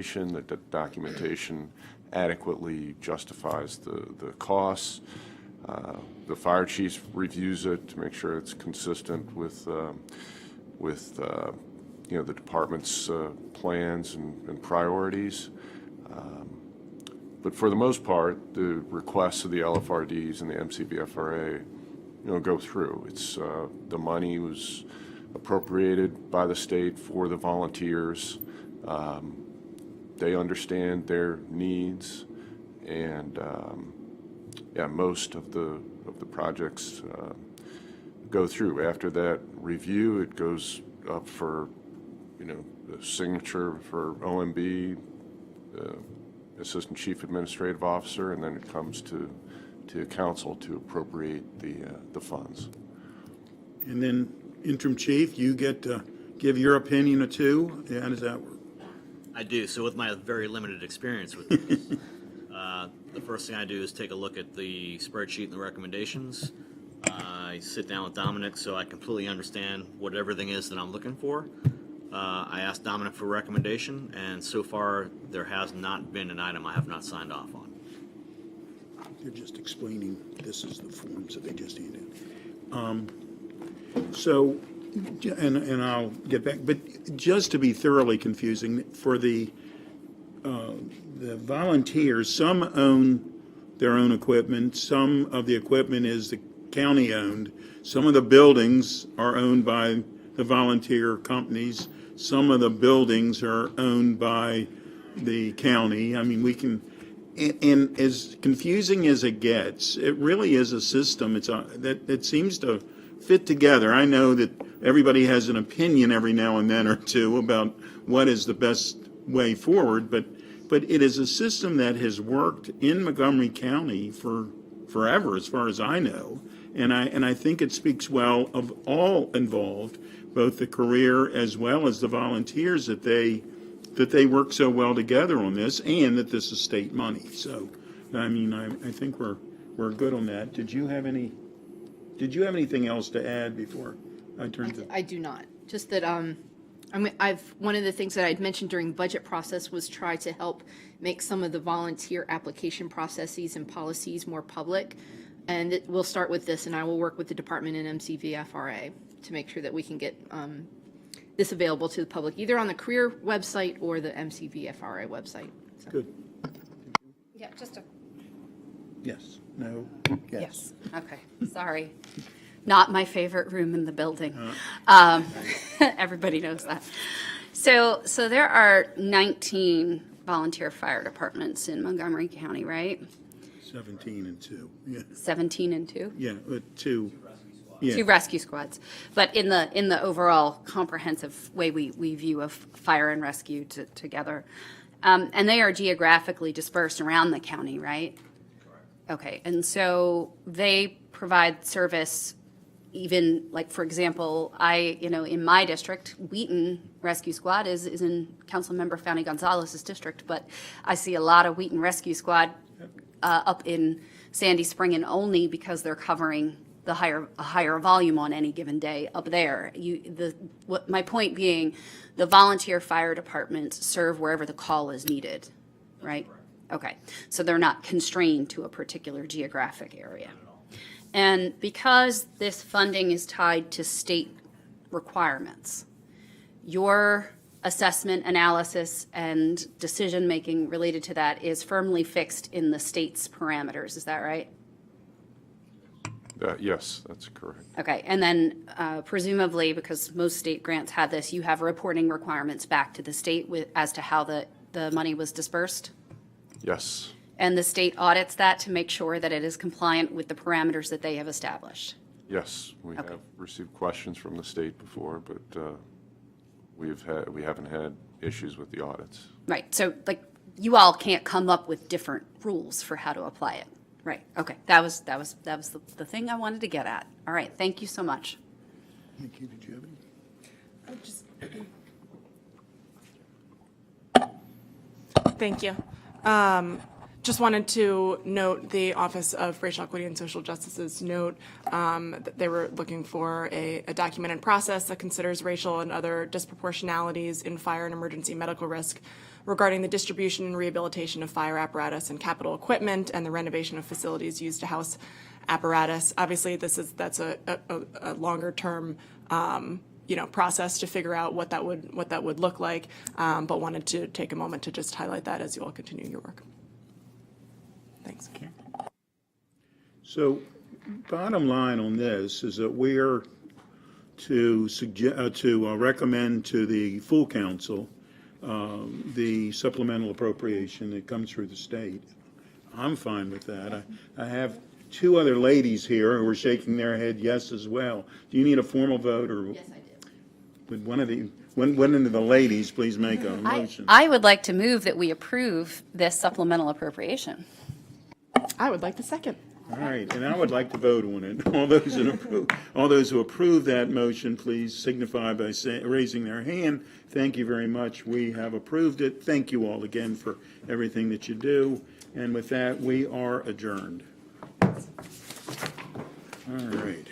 the documentation adequately justifies the costs. The fire chief reviews it to make sure it's consistent with the department's plans and priorities. But for the most part, the requests of the LFRDs and the MCVFRA, go through. It's the money was appropriated by the state for the volunteers. They understand their needs, and most of the projects go through. After that review, it goes up for the signature for OMB, Assistant Chief Administrative Officer, and then it comes to council to appropriate the funds. And then, interim chief, you get to give your opinion or two. How does that work? I do. So with my very limited experience with this, the first thing I do is take a look at the spreadsheet and the recommendations. I sit down with Dominic so I completely understand what everything is that I'm looking for. I asked Dominic for a recommendation, and so far there has not been an item I have not signed off on. They're just explaining this is the forms that they just handed. So, and I'll get back, but just to be thoroughly confusing, for the volunteers, some own their own equipment, some of the equipment is the county owned, some of the buildings are owned by the volunteer companies, some of the buildings are owned by the county. I mean, we can, and as confusing as it gets, it really is a system. That seems to fit together. I know that everybody has an opinion every now and then or two about what is the best way forward, but it is a system that has worked in Montgomery County for forever, as far as I know, and I think it speaks well of all involved, both the career as well as the volunteers, that they work so well together on this, and that this is state money. So, I mean, I think we're good on that. Did you have anything else to add before I turn to? I do not. Just that one of the things that I'd mentioned during the budget process was try to help make some of the volunteer application processes and policies more public. And we'll start with this, and I will work with the department and MCVFRA to make sure that we can get this available to the public, either on the career website or the MCVFRA website. So. Good. Yeah, just a, Yes. No. yes, okay, sorry. Not my favorite room in the building. Everybody knows that. So there are 19 volunteer fire departments in Montgomery County, right? 17 and 2. Yeah. 17 and 2? Yeah. 2. Yeah. 2 rescue squads. But in the overall comprehensive way we view of fire and rescue together. And they are geographically dispersed around the county, right? Okay, and so they provide service even, like, for example, in my district, Wheaton Rescue Squad is in Councilmember Fanny Gonzalez's district, but I see a lot of Wheaton Rescue Squad up in Sandy Spring, and only because they're covering a higher volume on any given day up there. My point being, the volunteer fire departments serve wherever the call is needed, right? Okay, so they're not constrained to a particular geographic area. And because this funding is tied to state requirements, your assessment, analysis, and decision-making related to that is firmly fixed in the state's parameters. Is that right? Yes, that's correct. Okay, and then presumably, because most state grants have this, you have reporting requirements back to the state as to how the money was dispersed? Yes. And the state audits that to make sure that it is compliant with the parameters that they have established? Yes, we have received questions from the state before, but we haven't had issues with the audits. Right, so like you all can't come up with different rules for how to apply it. Right, okay, that was the thing I wanted to get at. All right, thank you so much. Thank you. Did you have any? Thank you. Just wanted to note the Office of Racial Equity and Social Justice's note that they were looking for a documented process that considers racial and other disproportionalities in fire and emergency medical risk regarding the distribution and rehabilitation of fire apparatus and capital equipment and the renovation of facilities used to house apparatus. Obviously, that's a longer term process to figure out what that would look like, but wanted to take a moment to just highlight that as you all continue your work. Thanks. So, bottom line on this is that we're to recommend to the full council the supplemental appropriation that comes through the state. I'm fine with that. I have two other ladies here who are shaking their head yes as well. Do you need a formal vote, or Yes, I do. would one of the ladies please make a motion? I would like to move that we approve this supplemental appropriation. I would like to second. All right, and I would like to vote on it. All those who approve that motion, please signify by raising their hand. Thank you very much. We have approved it. Thank you all again for everything that you do. And with that, we are adjourned. All right.